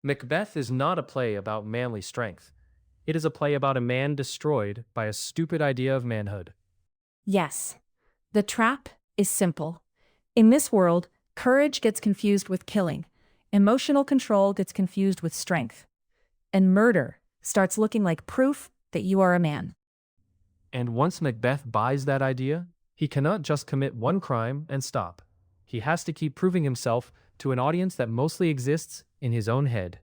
Macbeth is not a play about manly strength. It is a play about a man destroyed by a stupid idea of manhood. Yes. The trap is simple. In this world, courage gets confused with killing, emotional control gets confused with strength, and murder starts looking like proof that you are a man. And once Macbeth buys that idea, he cannot just commit one crime and stop. He has to keep proving himself to an audience that mostly exists in his own head.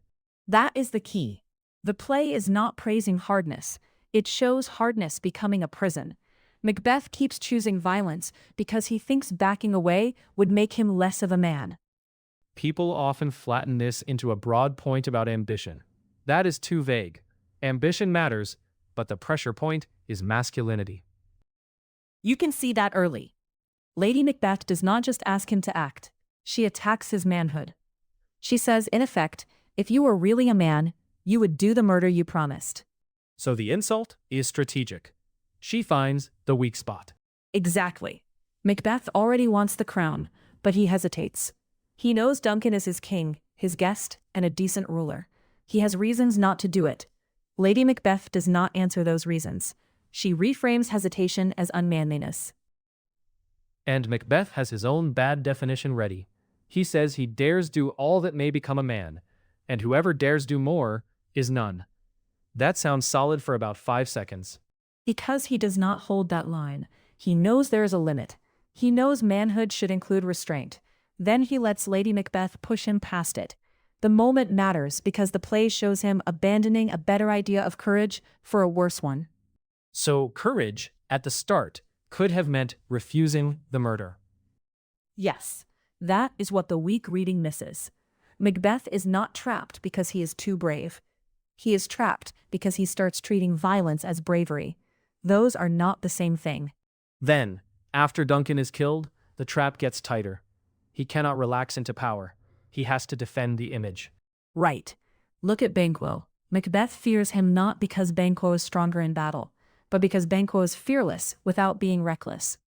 That is the key. The play is not praising hardness. It shows hardness becoming a prison. Macbeth keeps choosing violence because he thinks backing away would make him less of a man. People often flatten this into a broad point about ambition. That is too vague. Ambition matters, but the pressure point is masculinity. You can see that early. Lady Macbeth does not just ask him to act. She attacks his manhood. She says, in effect, if you were really a man, you would do the murder you promised. So the insult is strategic. She finds the weak spot. Exactly. Macbeth already wants the crown, but he hesitates. He knows Duncan is his king, his guest, and a decent ruler. He has reasons not to do it. Lady Macbeth does not answer those reasons. She reframes hesitation as unmanliness. And Macbeth has his own bad definition ready. He says he dares do all that may become a man, and whoever dares do more is none. That sounds solid for about 5 seconds. Because he does not hold that line, he knows there is a limit. He knows manhood should include restraint. Then he lets Lady Macbeth push him past it. The moment matters because the play shows him abandoning a better idea of courage for a worse one. So courage, at the start, could have meant refusing the murder. Yes, that is what the weak reading misses. Macbeth is not trapped because he is too brave. He is trapped because he starts treating violence as bravery. Those are not the same thing. Then, after Duncan is killed, the trap gets tighter. He cannot relax into power. He has to defend the image. Right. Look at Banquo. Macbeth fears him not because Banquo is stronger in battle, but because Banquo is fearless without being reckless.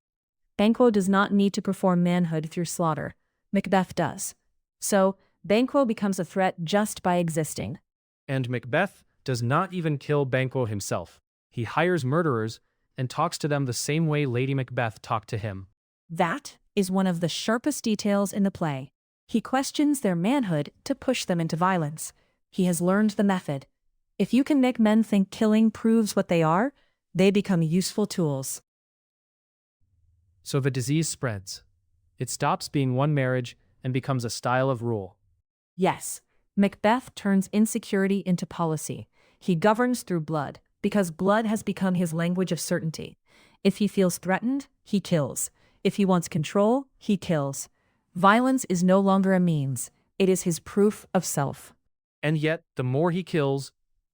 Banquo does not need to perform manhood through slaughter. Macbeth does. So, Banquo becomes a threat just by existing. And Macbeth does not even kill Banquo himself. He hires murderers and talks to them the same way Lady Macbeth talked to him. That is one of the sharpest details in the play. He questions their manhood to push them into violence. He has learned the method. If you can make men think killing proves what they are, they become useful tools. So the disease spreads. It stops being one marriage and becomes a style of rule. Yes, Macbeth turns insecurity into policy. He governs through blood, because blood has become his language of certainty. If he feels threatened, he kills. If he wants control, he kills. Violence is no longer a means. It is his proof of self. And yet, the more he kills,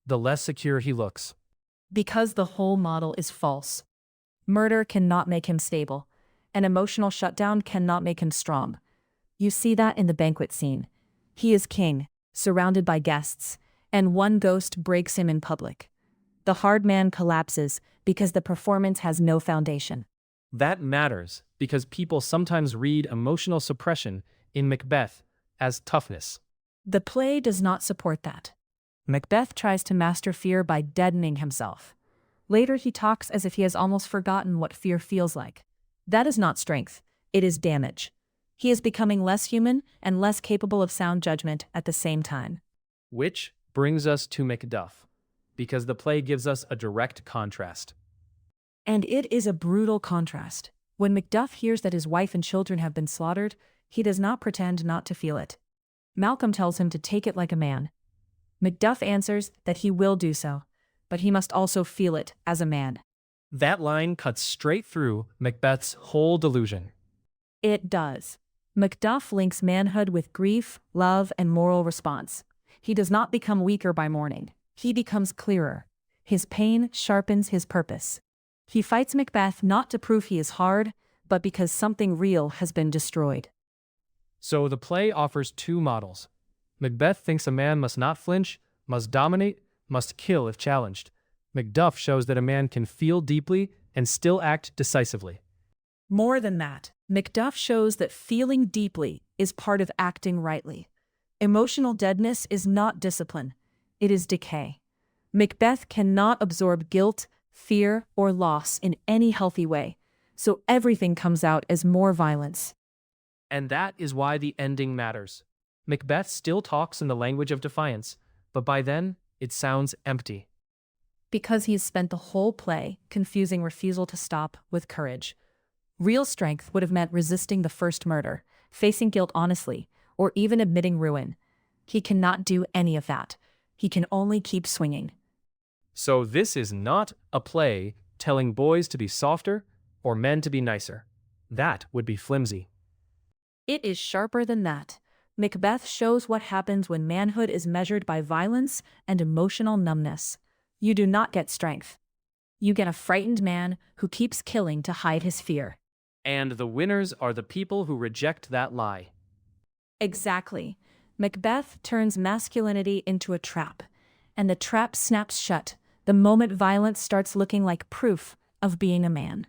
the less secure he looks. Because the whole model is false. Murder cannot make him stable. An emotional shutdown cannot make him strong. You see that in the banquet scene. He is king, surrounded by guests, and one ghost breaks him in public. The hard man collapses because the performance has no foundation. That matters because people sometimes read emotional suppression in Macbeth as toughness. The play does not support that. Macbeth tries to master fear by deadening himself. Later he talks as if he has almost forgotten what fear feels like. That is not strength, it is damage. He is becoming less human and less capable of sound judgment at the same time. Which brings us to Macduff, because the play gives us a direct contrast. And it is a brutal contrast. When Macduff hears that his wife and children have been slaughtered, he does not pretend not to feel it. Malcolm tells him to take it like a man. Macduff answers that he will do so, but he must also feel it as a man. That line cuts straight through Macbeth's whole delusion. It does. Macduff links manhood with grief, love, and moral response. He does not become weaker by mourning. He becomes clearer. His pain sharpens his purpose. He fights Macbeth not to prove he is hard, but because something real has been destroyed. So the play offers two models. Macbeth thinks a man must not flinch, must dominate, must kill if challenged. Macduff shows that a man can feel deeply and still act decisively. More than that, Macduff shows that feeling deeply is part of acting rightly. Emotional deadness is not discipline, it is decay. Macbeth cannot absorb guilt, fear, or loss in any healthy way, so everything comes out as more violence. And that is why the ending matters. Macbeth still talks in the language of defiance, but by then, it sounds empty. Because he's spent the whole play confusing refusal to stop with courage. Real strength would have meant resisting the first murder, facing guilt honestly, or even admitting ruin. He cannot do any of that. He can only keep swinging. So this is not a play telling boys to be softer or men to be nicer. That would be flimsy. It is sharper than that. Macbeth shows what happens when manhood is measured by violence and emotional numbness. You do not get strength. You get a frightened man who keeps killing to hide his fear. And the winners are the people who reject that lie. Exactly. Macbeth turns masculinity into a trap, and the trap snaps shut the moment violence starts looking like proof of being a man.